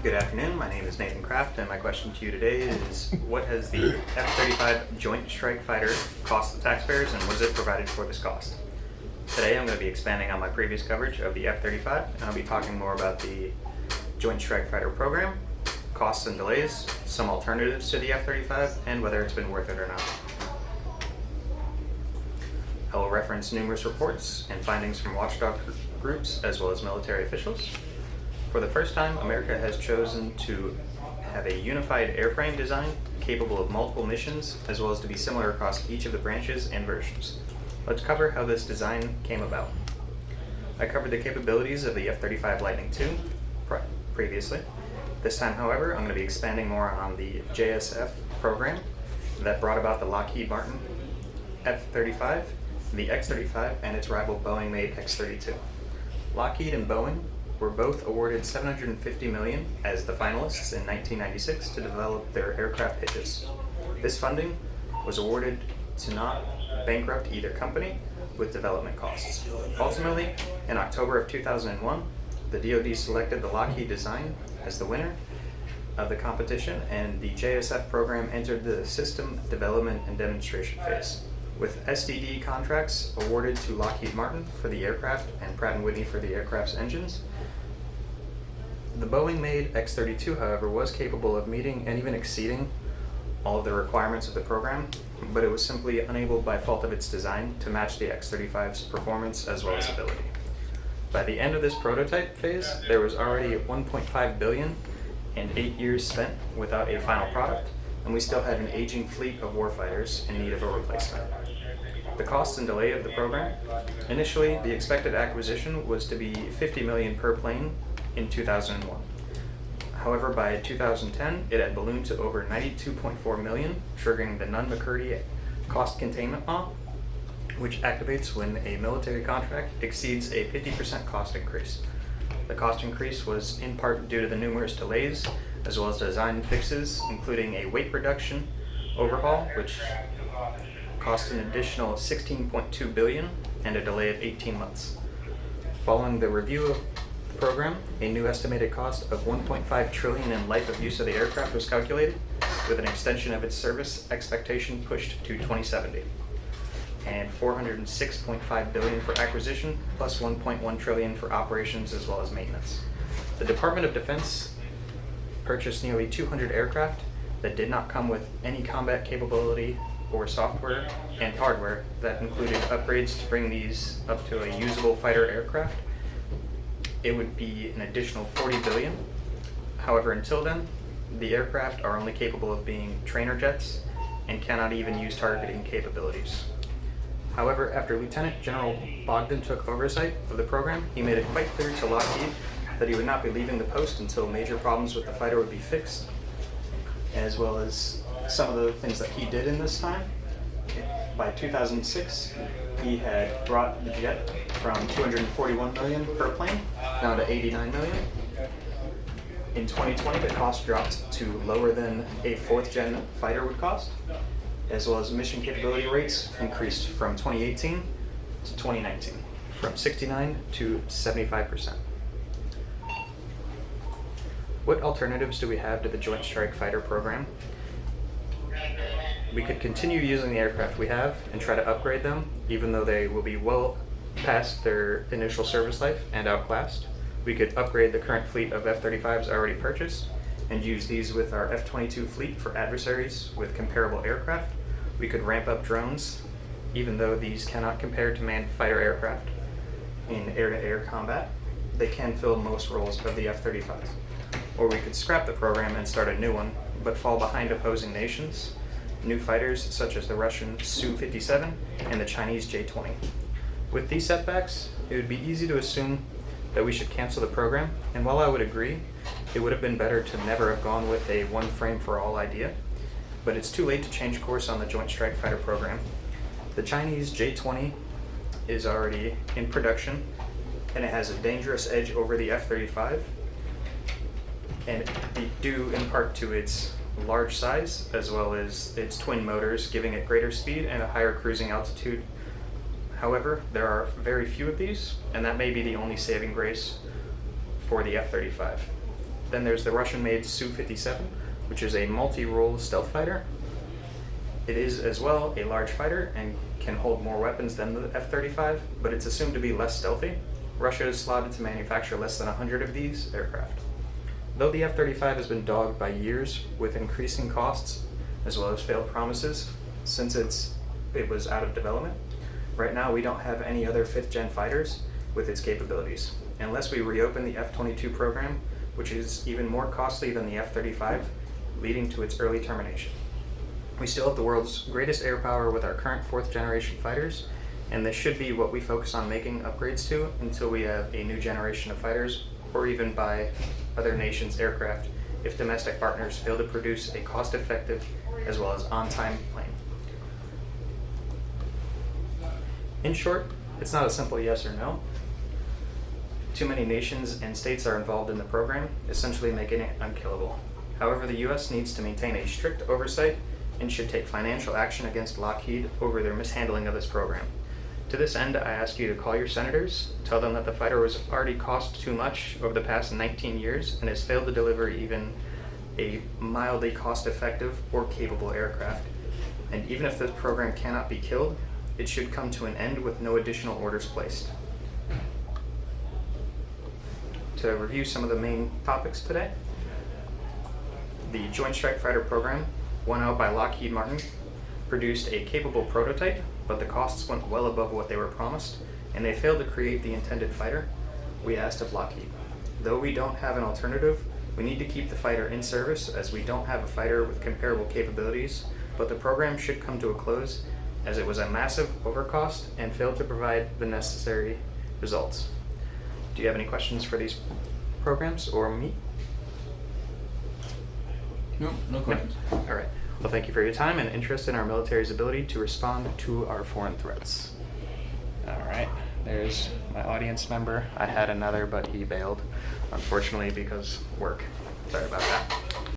Good afternoon, my name is Nathan Kraft, and my question to you today is, what has the F-35 Joint Strike Fighter cost the taxpayers, and what is it provided for this cost? Today I'm going to be expanding on my previous coverage of the F-35, and I'll be talking more about the Joint Strike Fighter program, costs and delays, some alternatives to the F-35, and whether it's been worth it or not. I will reference numerous reports and findings from watchdog groups as well as military officials. For the first time, America has chosen to have a unified airframe design capable of multiple missions, as well as to be similar across each of the branches and versions. Let's cover how this design came about. I covered the capabilities of the F-35 Lightning II previously. This time, however, I'm going to be expanding more on the JSF program that brought about the Lockheed Martin F-35, the X-35, and its rival Boeing-made X-32. Lockheed and Boeing were both awarded $750 million as the finalists in 1996 to develop their aircraft hitches. This funding was awarded to not bankrupt either company with development costs. Ultimately, in October of 2001, the DoD selected the Lockheed design as the winner of the competition, and the JSF program entered the system development and demonstration phase, with SDD contracts awarded to Lockheed Martin for the aircraft and Pratt & Whitney for the aircraft's engines. The Boeing-made X-32, however, was capable of meeting and even exceeding all of the requirements of the program, but it was simply unable by fault of its design to match the X-35's performance as well as ability. By the end of this prototype phase, there was already $1.5 billion and 8 years spent without a final product, and we still had an aging fleet of warfighters in need of a replacement. The cost and delay of the program: initially, the expected acquisition was to be $50 million per plane in 2001. However, by 2010, it had ballooned to over $92.4 million, triggering the Nunn-McCurdy cost containment law, which activates when a military contract exceeds a 50% cost increase. The cost increase was in part due to the numerous delays, as well as design fixes, including a weight reduction overhaul, which cost an additional $16.2 billion and a delay of 18 months. Following the review of the program, a new estimated cost of $1.5 trillion in life of use of the aircraft was calculated, with an extension of its service expectation pushed to 2070, and $406.5 billion for acquisition, plus $1.1 trillion for operations as well as maintenance. The Department of Defense purchased nearly 200 aircraft that did not come with any combat capability or software and hardware that included upgrades to bring these up to a usable fighter aircraft. It would be an additional $40 billion. However, until then, the aircraft are only capable of being trainer jets and cannot even use targeting capabilities. However, after Lieutenant General Bogdan took oversight of the program, he made it quite clear to Lockheed that he would not be leaving the post until major problems with the fighter would be fixed, as well as some of the things that he did in this time. By 2006, he had brought the jet from $241 million per plane down to $89 million. In 2020, the cost dropped to lower than a fourth-gen fighter would cost, as well as mission capability rates increased from 2018 to 2019, from 69 to 75%. What alternatives do we have to the Joint Strike Fighter program? We could continue using the aircraft we have and try to upgrade them, even though they will be well past their initial service life and outclassed. We could upgrade the current fleet of F-35s already purchased and use these with our F-22 fleet for adversaries with comparable aircraft. We could ramp up drones, even though these cannot compare to manned fighter aircraft in air-to-air combat. They can fill most roles of the F-35. Or we could scrap the program and start a new one, but fall behind opposing nations, new fighters such as the Russian Su-57 and the Chinese J-20. With these setbacks, it would be easy to assume that we should cancel the program, and while I would agree, it would have been better to never have gone with a one-frame-for-all idea, but it's too late to change course on the Joint Strike Fighter program. The Chinese J-20 is already in production, and it has a dangerous edge over the F-35, and due in part to its large size, as well as its twin motors, giving it greater speed and a higher cruising altitude. However, there are very few of these, and that may be the only saving grace for the F-35. Then there's the Russian-made Su-57, which is a multi-role stealth fighter. It is as well a large fighter and can hold more weapons than the F-35, but it's assumed to be less stealthy. Russia is slotted to manufacture less than 100 of these aircraft. Though the F-35 has been dogged by years with increasing costs as well as failed promises since it was out of development, right now we don't have any other 5th-gen fighters with its capabilities. Unless we reopen the F-22 program, which is even more costly than the F-35, leading to its early termination. We still have the world's greatest air power with our current 4th-generation fighters, and this should be what we focus on making upgrades to until we have a new generation of fighters, or even buy other nations' aircraft if domestic partners fail to produce a cost-effective as well as on-time plane. In short, it's not a simple yes or no. Too many nations and states are involved in the program, essentially making it unkillable. However, the US needs to maintain a strict oversight and should take financial action against Lockheed over their mishandling of this program. To this end, I ask you to call your senators, tell them that the fighter was already cost too much over the past 19 years and has failed to deliver even a mildly cost-effective or capable aircraft. And even if this program cannot be killed, it should come to an end with no additional orders placed. To review some of the main topics today, the Joint Strike Fighter program, won out by Lockheed Martin, produced a capable prototype, but the costs went well above what they were promised, and they failed to create the intended fighter we asked of Lockheed. Though we don't have an alternative, we need to keep the fighter in service as we don't have a fighter with comparable capabilities, but the program should come to a close as it was a massive overcost and failed to provide the necessary results. Do you have any questions for these programs or me? No questions. No. All right. Well, thank you for your time and interest in our military's ability to respond to our foreign threats. All right. There's my audience member. I had another, but he bailed, unfortunately, because work. Sorry about that.